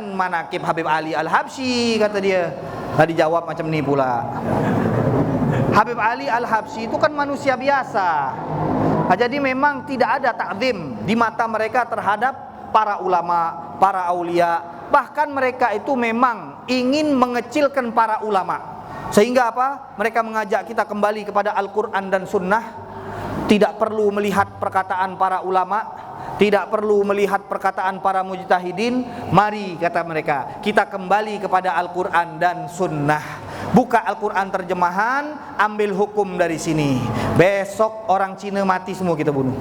manakib Habib Ali Al-Habsyi, kata dia. Tadi jawab macam ni pula. Habib Ali Al-Habsyi itu kan manusia biasa. Jadi memang tidak ada takzim di mata mereka terhadap para ulama, para aulia. Bahkan mereka itu memang ingin mengecilkan para ulama. Sehingga apa? Mereka mengajak kita kembali kepada Al-Quran dan Sunnah. Tidak perlu melihat perkataan para ulama, tidak perlu melihat perkataan para mujtahidin. Mari, kata mereka, kita kembali kepada Al-Quran dan Sunnah. Buka Al-Quran terjemahan, ambil hukum dari sini. Besok orang Cina mati semua kita bunuh.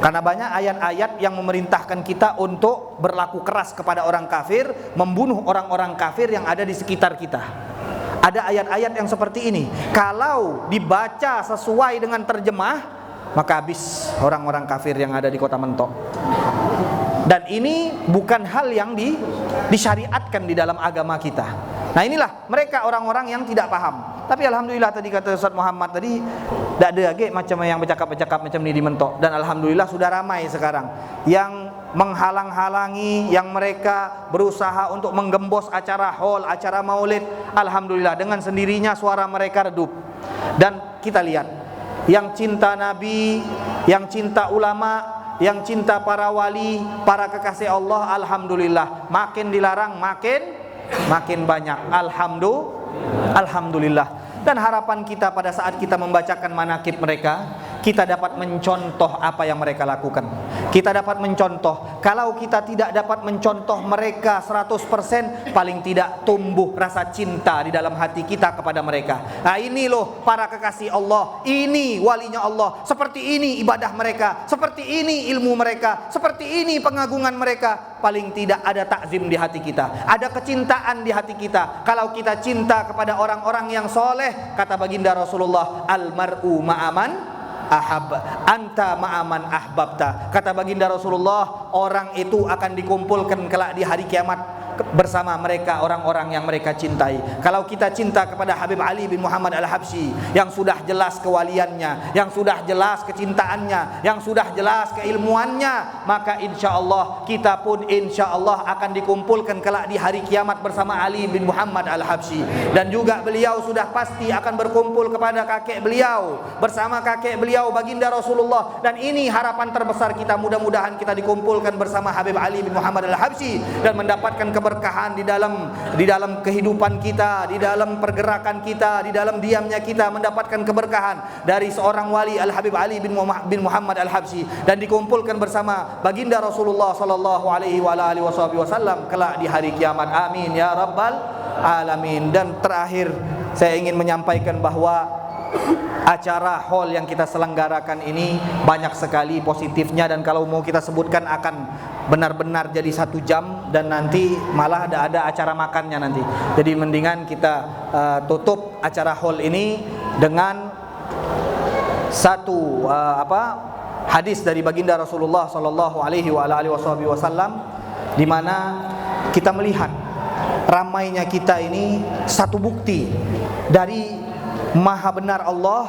Karena banyak ayat-ayat yang memerintahkan kita untuk berlaku keras kepada orang kafir, membunuh orang-orang kafir yang ada di sekitar kita. Ada ayat-ayat yang seperti ini. Kalau dibaca sesuai dengan terjemah, maka habis orang-orang kafir yang ada di kota Mentok. Dan ini bukan hal yang disyariatkan di dalam agama kita. Nah, inilah mereka orang-orang yang tidak paham. Tapi alhamdulillah tadi kata Ustaz Muhammad tadi, tidak ada lagi macam yang bercakap-bercakap macam ni di Mentok. Dan alhamdulillah sudah ramai sekarang yang menghalang-halangi, yang mereka berusaha untuk menggembos acara haul, acara maulid. Alhamdulillah dengan sendirinya suara mereka redup. Dan kita lihat, yang cinta Nabi, yang cinta ulama, yang cinta para wali, para kekasih Allah, alhamdulillah makin dilarang makin banyak. Alhamdulillah. Dan harapan kita pada saat kita membacakan manakib mereka, kita dapat mencontoh apa yang mereka lakukan. Kita dapat mencontoh. Kalau kita tidak dapat mencontoh mereka 100%, paling tidak tumbuh rasa cinta di dalam hati kita kepada mereka. Nah, ini loh para kekasih Allah, ini walinya Allah, seperti ini ibadah mereka, seperti ini ilmu mereka, seperti ini pengagungan mereka. Paling tidak ada takzim di hati kita, ada kecintaan di hati kita. Kalau kita cinta kepada orang-orang yang soleh, kata baginda Rasulullah, almar'u ma'aman ahab, anta ma'aman ahbabta. Kata baginda Rasulullah, orang itu akan dikumpulkan kelak di hari kiamat bersama mereka orang-orang yang mereka cintai. Kalau kita cinta kepada Habib Ali bin Muhammad Al-Habsyi, yang sudah jelas kewaliannya, yang sudah jelas kecintaannya, yang sudah jelas keilmuannya, maka insya Allah kita pun insya Allah akan dikumpulkan kelak di hari kiamat bersama Ali bin Muhammad Al-Habsyi. Dan juga beliau sudah pasti akan berkumpul kepada kakek beliau, bersama kakek beliau baginda Rasulullah. Dan ini harapan terbesar kita, mudah-mudahan kita dikumpulkan bersama Habib Ali bin Muhammad Al-Habsyi dan mendapatkan keberkahan di dalam kehidupan kita, di dalam pergerakan kita, di dalam diamnya kita, mendapatkan keberkahan dari seorang wali Al-Habib Ali bin Muhammad Al-Habsyi, dan dikumpulkan bersama baginda Rasulullah sallallahu alaihi wasallam kelak di hari kiamat. Amin ya rabbal alamin. Dan terakhir saya ingin menyampaikan bahwa acara haul yang kita selenggarakan ini banyak sekali positifnya, dan kalau mau kita sebutkan akan benar-benar jadi 1 jam, dan nanti malah ada acara makannya nanti. Jadi mendingan kita tutup acara haul ini dengan satu hadis dari baginda Rasulullah sallallahu alaihi wasallam, di mana kita melihat ramainya kita ini satu bukti dari Maha benar Allah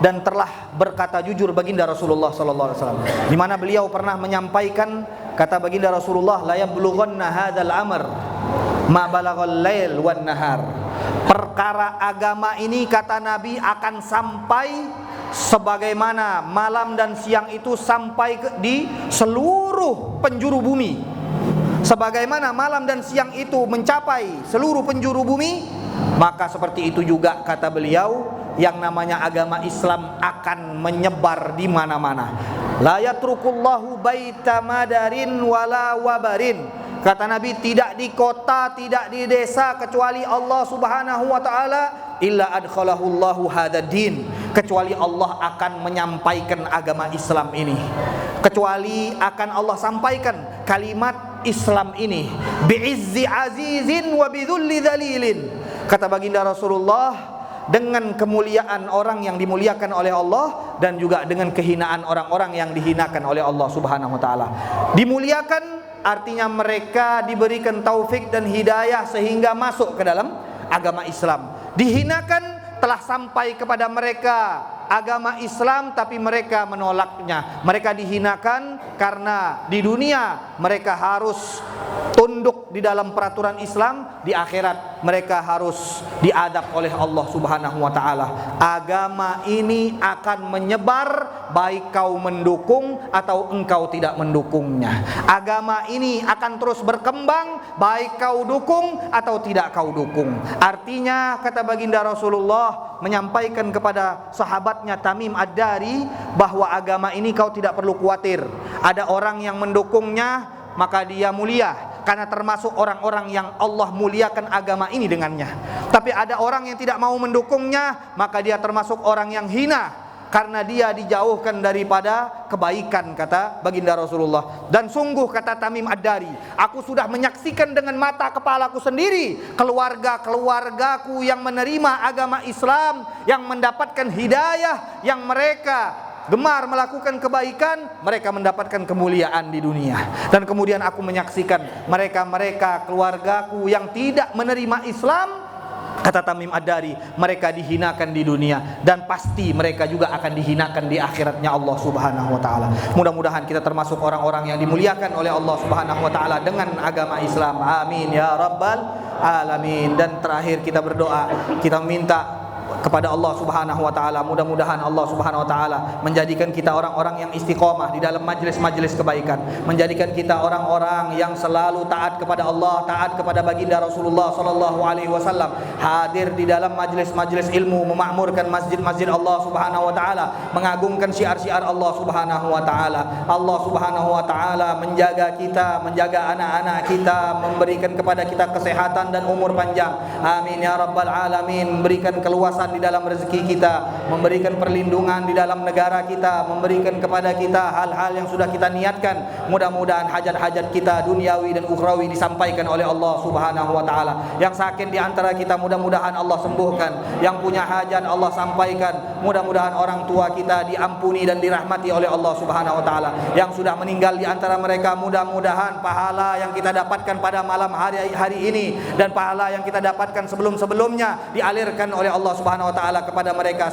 dan telah berkata jujur baginda Rasulullah sallallahu alaihi wasallam, di mana beliau pernah menyampaikan, kata baginda Rasulullah, la yablughanna hadzal amr ma balaghal lail wan nahar. Perkara agama ini, kata Nabi, akan sampai sebagaimana malam dan siang itu sampai di seluruh penjuru bumi. Sebagaimana malam dan siang itu mencapai seluruh penjuru bumi, maka seperti itu juga, kata beliau, yang namanya agama Islam akan menyebar di mana-mana. La yatrukullahu baita madarin wala wabarin. Kata Nabi, tidak di kota, tidak di desa, kecuali Allah Subhanahu wa taala, illa adkhalahullahu hadzal-din, kecuali Allah akan menyampaikan agama Islam ini, kecuali akan Allah sampaikan kalimat Islam ini bi'izzi azizin wa bidhulli dzalilin. Kata baginda Rasulullah, dengan kemuliaan orang yang dimuliakan oleh Allah, dan juga dengan kehinaan orang-orang yang dihinakan oleh Allah Subhanahu wa taala. Dimuliakan artinya mereka diberikan taufik dan hidayah sehingga masuk ke dalam agama Islam. Dihinakan telah sampai kepada mereka agama Islam tapi mereka menolaknya. Mereka dihinakan karena di dunia mereka harus tunduk di dalam peraturan Islam, di akhirat mereka harus diadab oleh Allah Subhanahu wa taala. Agama ini akan menyebar baik kau mendukung atau engkau tidak mendukungnya. Agama ini akan terus berkembang baik kau dukung atau tidak kau dukung. Artinya kata baginda Rasulullah menyampaikan kepada sahabatnya Tamim Ad-Dari bahwa agama ini kau tidak perlu khawatir. Ada orang yang mendukungnya maka dia mulia, karena termasuk orang-orang yang Allah muliakan agama ini dengannya. Tapi ada orang yang tidak mau mendukungnya, maka dia termasuk orang yang hina, karena dia dijauhkan daripada kebaikan, kata baginda Rasulullah. Dan sungguh kata Tamim Ad-Dari, aku sudah menyaksikan dengan mata kepalaku sendiri keluarga-keluargaku yang menerima agama Islam, yang mendapatkan hidayah, yang mereka gemar melakukan kebaikan, mereka mendapatkan kemuliaan di dunia. Dan kemudian aku menyaksikan mereka-mereka keluargaku yang tidak menerima Islam, kata Tamim Ad-Dari, mereka dihinakan di dunia dan pasti mereka juga akan dihinakan di akhiratnya Allah Subhanahu wa taala. Mudah-mudahan kita termasuk orang-orang yang dimuliakan oleh Allah Subhanahu wa taala dengan agama Islam. Amin ya rabbal alamin. Dan terakhir kita berdoa, kita minta kepada Allah Subhanahu wa taala, mudah-mudahan Allah Subhanahu wa taala menjadikan kita orang-orang yang istiqomah di dalam majelis-majelis kebaikan, menjadikan kita orang-orang yang selalu taat kepada Allah, taat kepada baginda Rasulullah sallallahu alaihi wasallam, hadir di dalam majelis-majelis ilmu, memakmurkan masjid-masjid Allah Subhanahu wa taala, mengagungkan syiar-syiar Allah Subhanahu wa taala. Allah Subhanahu wa taala menjaga kita, menjaga anak-anak kita, memberikan kepada kita kesehatan dan umur panjang. Amin ya rabbal alamin. Memberikan keluasan di dalam rezeki kita, memberikan perlindungan di dalam negara kita, memberikan kepada kita hal-hal yang sudah kita niatkan. Mudah-mudahan hajat-hajat kita duniawi dan ukhrawi disampaikan oleh Allah Subhanahu wa taala. Yang sakit di antara kita mudah-mudahan Allah sembuhkan, yang punya hajat Allah sampaikan. Mudah-mudahan orang tua kita diampuni dan dirahmati oleh Allah Subhanahu wa taala. Yang sudah meninggal di antara mereka, mudah-mudahan pahala yang kita dapatkan pada malam hari ini dan pahala yang kita dapatkan sebelum-sebelumnya dialirkan oleh Allah Subhanahu wa taala kepada mereka.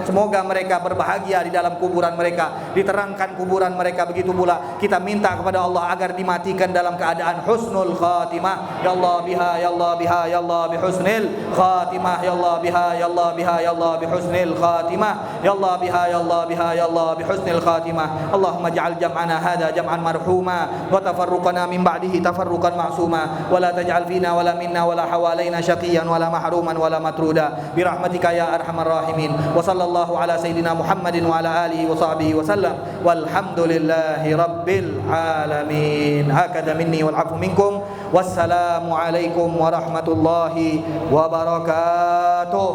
Semoga mereka berbahagia di dalam kuburan mereka, diterangkan kuburan mereka. Begitu pula kita minta kepada Allah agar dimatikan dalam keadaan husnul khatimah. Ya Allah biha, ya Allah biha, ya Allah bihusnil khatimah. Ya Allah biha, ya Allah biha, ya Allah bihusnil khatimah. Ya Allah biha, ya Allah biha, ya Allah bihusnil khatimah. Allahumma ja'al jam'ana hadha jam'an marhuma wa tafarruqana min ba'dihi tafarruqan ma'suma wa la taj'al fina wa la minna wa la hawalaina syaqiyan wa la mahruman wa la matruda bi rahmatika ya arhamar rahimin. Wa sallallahu ala sayidina Muhammadin wa ala alihi wa sahbihi wa sallam walhamdulillahi rabbil alamin. Hakadha minni wal afu minkum. Wassalamu alaikum warahmatullahi wabarakatuh.